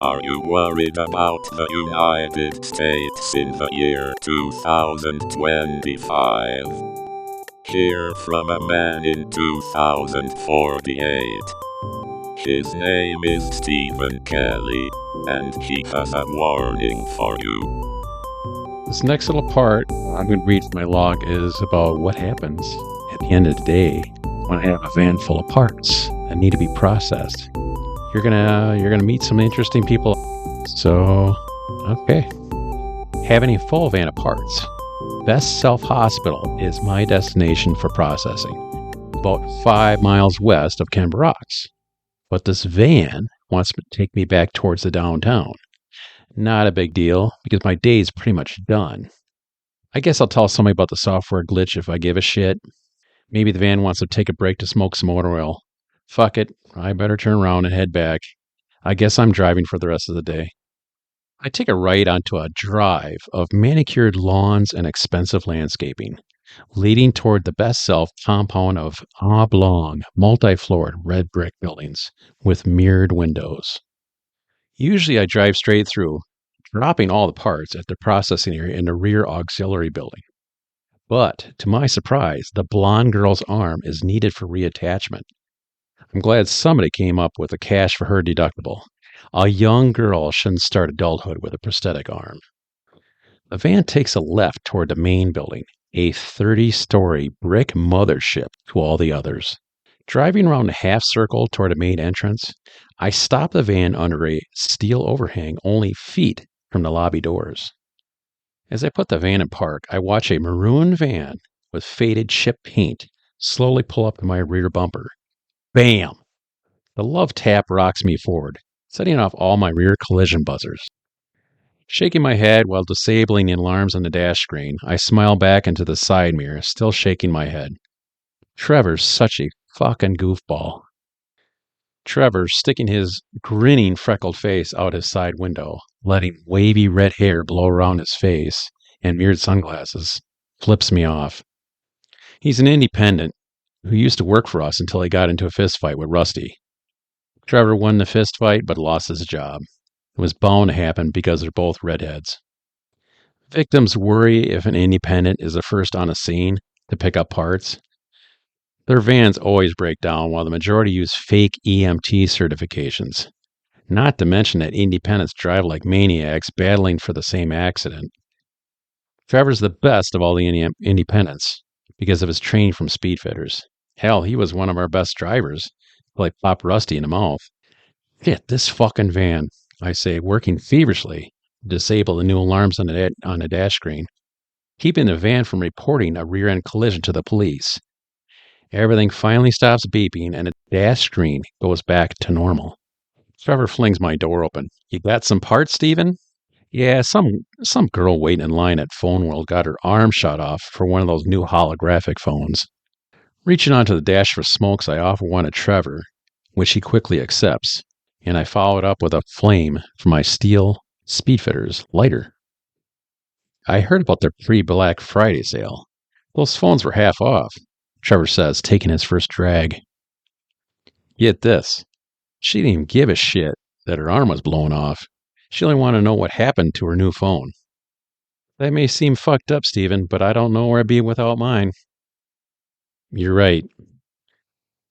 Are you worried about the United States in the year 2025? Hear from a man in 2048. His name is Stephen Kelly, and he has a warning for you. This next little part I'm going to read from my log is about what happens at the end of the day when I have a van full of parts that need to be processed. You're gonna meet some interesting people. So, okay. Having a full van of parts. BestSelf Hospital is my destination for processing, about 5 miles west of Canberra Rocks. But this van wants to take me back towards the downtown. Not a big deal, because my day's pretty much done. I guess I'll tell somebody about the software glitch if I give a shit. Maybe the van wants to take a break to smoke some motor oil. Fuck it, I better turn around and head back. I guess I'm driving for the rest of the day. I take a right onto a drive of manicured lawns and expensive landscaping, leading toward the BestSelf compound of oblong, multi-floored red brick buildings with mirrored windows. Usually I drive straight through, dropping all the parts at the processing area in the rear auxiliary building. But, to my surprise, the blonde girl's arm is needed for reattachment. I'm glad somebody came up with the cash for her deductible. A young girl shouldn't start adulthood with a prosthetic arm. The van takes a left toward the main building, a 30-story brick mothership to all the others. Driving around a half circle toward the main entrance, I stop the van under a steel overhang only feet from the lobby doors. As I put the van in park, I watch a maroon van with faded chip paint slowly pull up to my rear bumper. Bam! The love tap rocks me forward, setting off all my rear collision buzzers. Shaking my head while disabling the alarms on the dash screen, I smile back into the side mirror, still shaking my head. Trevor's such a fucking goofball. Trevor sticking his grinning freckled face out his side window, letting wavy red hair blow around his face and mirrored sunglasses, flips me off. He's an independent who used to work for us until he got into a fistfight with Rusty. Trevor won the fistfight but lost his job. It was bound to happen because they're both redheads. Victims worry if an independent is the first on a scene to pick up parts. Their vans always break down while the majority use fake EMT certifications. Not to mention that independents drive like maniacs battling for the same accident. Trevor's the best of all the independents because of his training from speedfitters. Hell, he was one of our best drivers till I popped Rusty in the mouth. Shit, this fucking van, I say, working feverishly to disable the new alarms on the dash screen, keeping the van from reporting a rear-end collision to the police. Everything finally stops beeping and the dash screen goes back to normal. Trevor flings my door open. You got some parts, Steven? Yeah, some girl waiting in line at Phone World got her arm shot off for one of those new holographic phones. Reaching onto the dash for smokes, I offer one to Trevor, which he quickly accepts, and I follow it up with a flame from my steel Speedfitters lighter. I heard about their pre-Black Friday sale. Those phones were half off, Trevor says, taking his first drag. Get this. She didn't even give a shit that her arm was blown off. She only wanted to know what happened to her new phone. That may seem fucked up, Steven, but I don't know where I'd be without mine. You're right.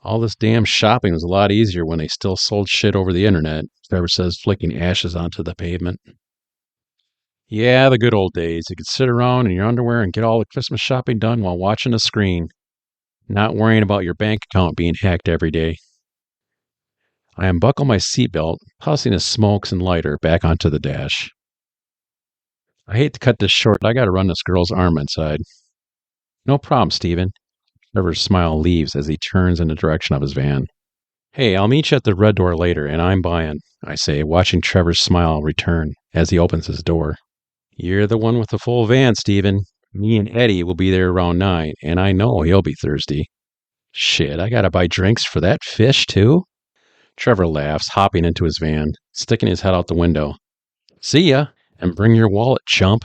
All this damn shopping was a lot easier when they still sold shit over the internet, Trevor says, flicking ashes onto the pavement. Yeah, the good old days. You could sit around in your underwear and get all the Christmas shopping done while watching a screen, not worrying about your bank account being hacked every day. I unbuckle my seatbelt, tossing the smokes and lighter back onto the dash. I hate to cut this short, but I gotta run this girl's arm inside. No problem, Steven. Trevor's smile leaves as he turns in the direction of his van. Hey, I'll meet you at the red door later, and I'm buying, I say, watching Trevor's smile return as he opens his door. You're the one with the full van, Steven. Me and Eddie will be there around 9, and I know he'll be thirsty. Shit, I gotta buy drinks for that fish, too? Trevor laughs, hopping into his van, sticking his head out the window. See ya, and bring your wallet, chump.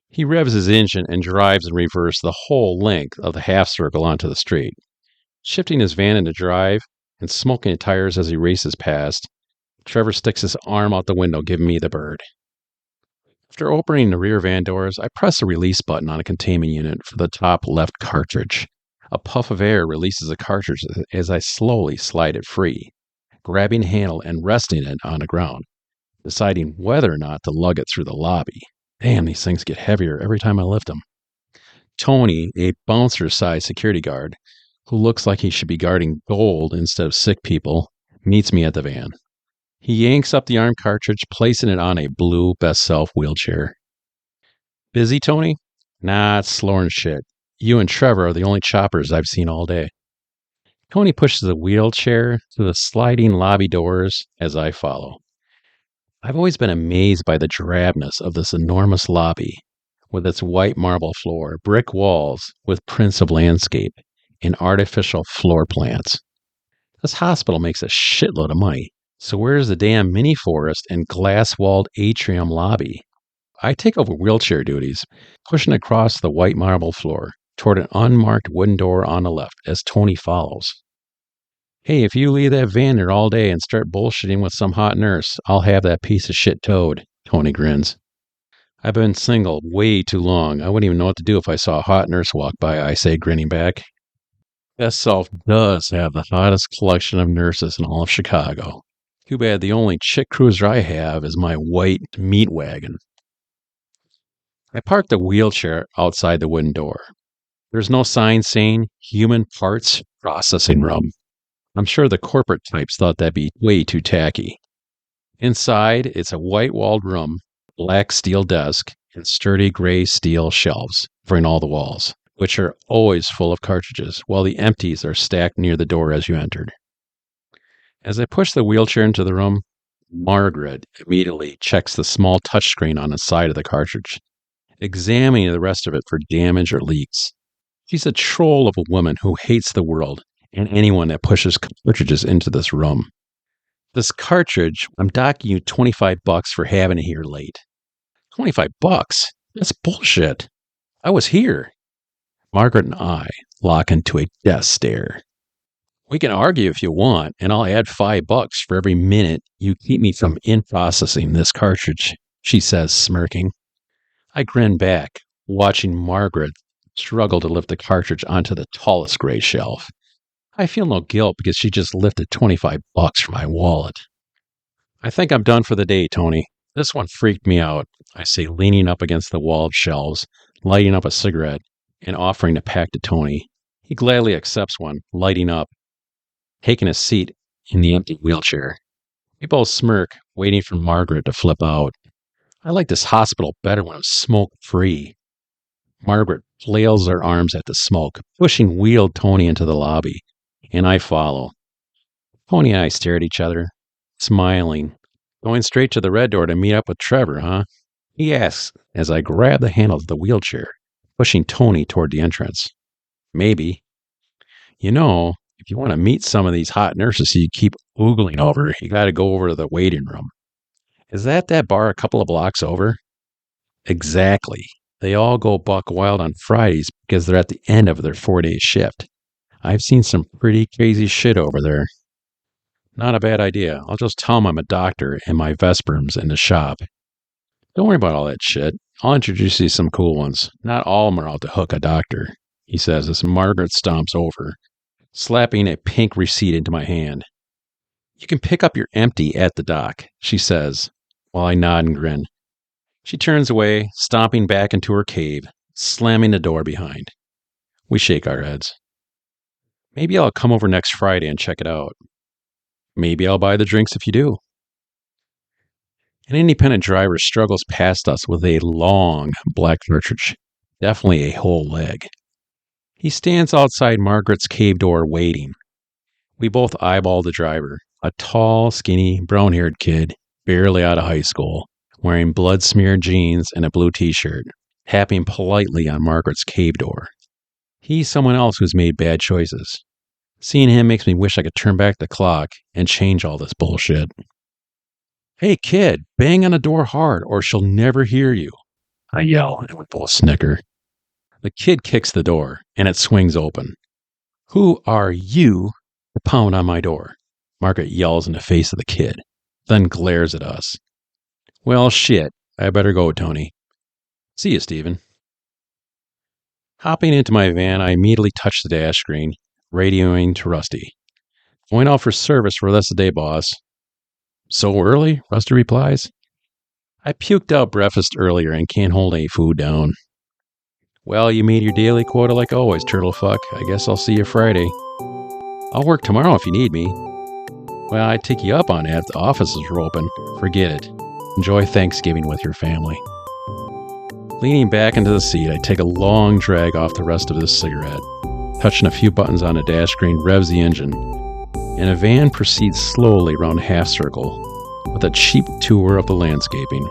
He revs his engine and drives in reverse the whole length of the half circle onto the street, shifting his van into drive and smoking the tires as he races past. Trevor sticks his arm out the window, giving me the bird. After opening the rear van doors, I press the release button on a containment unit for the top left cartridge. A puff of air releases the cartridge as I slowly slide it free, grabbing the handle and resting it on the ground, deciding whether or not to lug it through the lobby. Damn, these things get heavier every time I lift them. Tony, a bouncer-sized security guard, who looks like he should be guarding gold instead of sick people, meets me at the van. He yanks up the arm cartridge, placing it on a blue BestSelf wheelchair. Busy, Tony? Nah, it's slower than shit. You and Trevor are the only choppers I've seen all day. Tony pushes the wheelchair to the sliding lobby doors as I follow. I've always been amazed by the drabness of this enormous lobby, with its white marble floor, brick walls with prints of landscape, and artificial floor plants. This hospital makes a shitload of money, so where's the damn mini forest and glass-walled atrium lobby? I take over wheelchair duties, pushing across the white marble floor toward an unmarked wooden door on the left as Tony follows. Hey, if you leave that van there all day and start bullshitting with some hot nurse, I'll have that piece of shit towed, Tony grins. I've been single way too long. I wouldn't even know what to do if I saw a hot nurse walk by, I say, grinning back. BestSelf does have the hottest collection of nurses in all of Chicago. Too bad the only chick cruiser I have is my white meat wagon. I parked the wheelchair outside the wooden door. There's no sign saying human parts processing room. I'm sure the corporate types thought that'd be way too tacky. Inside, it's a white-walled room, black steel desk, and sturdy gray steel shelves covering all the walls, which are always full of cartridges, while the empties are stacked near the door as you entered. As I push the wheelchair into the room, Margaret immediately checks the small touchscreen on the side of the cartridge, examining the rest of it for damage or leaks. She's a troll of a woman who hates the world and anyone that pushes cartridges into this room. This cartridge, I'm docking you $25 for having it here late. $25? That's bullshit. I was here. Margaret and I lock into a death stare. We can argue if you want, and I'll add $5 for every minute you keep me from in-processing this cartridge, she says, smirking. I grin back, watching Margaret struggle to lift the cartridge onto the tallest gray shelf. I feel no guilt because she just lifted $25 from my wallet. I think I'm done for the day, Tony. This one freaked me out, I say, leaning up against the wall of shelves, lighting up a cigarette, and offering the pack to Tony. He gladly accepts one, lighting up, taking a seat in the empty wheelchair. We both smirk, waiting for Margaret to flip out. I like this hospital better when it was smoke-free. Margaret flails her arms at the smoke, pushing wheeled Tony into the lobby, and I follow. Tony and I stare at each other, smiling. Going straight to the red door to meet up with Trevor, huh? He asks as I grab the handle of the wheelchair, pushing Tony toward the entrance. Maybe. You know, if you want to meet some of these hot nurses you keep oogling over, you got to go over to the waiting room. Is that bar a couple of blocks over? Exactly. They all go buck wild on Fridays because they're at the end of their 4-day shift. I've seen some pretty crazy shit over there. Not a bad idea. I'll just tell them I'm a doctor and my Vesperm's in the shop. Don't worry about all that shit. I'll introduce you to some cool ones. Not all of them are out to hook a doctor, he says as Margaret stomps over, slapping a pink receipt into my hand. You can pick up your empty at the dock, she says, while I nod and grin. She turns away, stomping back into her cave, slamming the door behind. We shake our heads. Maybe I'll come over next Friday and check it out. Maybe I'll buy the drinks if you do. An independent driver struggles past us with a long black cartridge, definitely a whole leg. He stands outside Margaret's cave door waiting. We both eyeball the driver, a tall, skinny, brown-haired kid, barely out of high school, wearing blood-smeared jeans and a blue t-shirt, tapping politely on Margaret's cave door. He's someone else who's made bad choices. Seeing him makes me wish I could turn back the clock and change all this bullshit. Hey, kid, bang on the door hard or she'll never hear you, I yell, and we both snicker. The kid kicks the door, and it swings open. Who are you to pound on my door? Margaret yells in the face of the kid. then glares at us. Well, shit. I better go, Tony. See you, Stephen. Hopping into my van, I immediately touch the dash screen, radioing to Rusty. Going out for service for the rest of the day, boss. So early? Rusty replies. I puked out breakfast earlier and can't hold any food down. Well, you made your daily quota like always, turtlefuck. I guess I'll see you Friday. I'll work tomorrow if you need me. Well, I'd take you up on that if the offices were open. Forget it. Enjoy Thanksgiving with your family. Leaning back into the seat, I take a long drag off the rest of this cigarette. Touching a few buttons on the dash screen revs the engine, and a van proceeds slowly around a half circle with a cheap tour of the landscaping.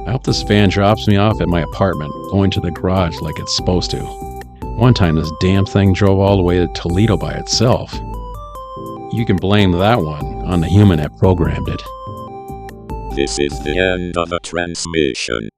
I hope this van drops me off at my apartment, going to the garage like it's supposed to. One time this damn thing drove all the way to Toledo by itself. You can blame that one on the human that programmed it. This is the end of the transmission.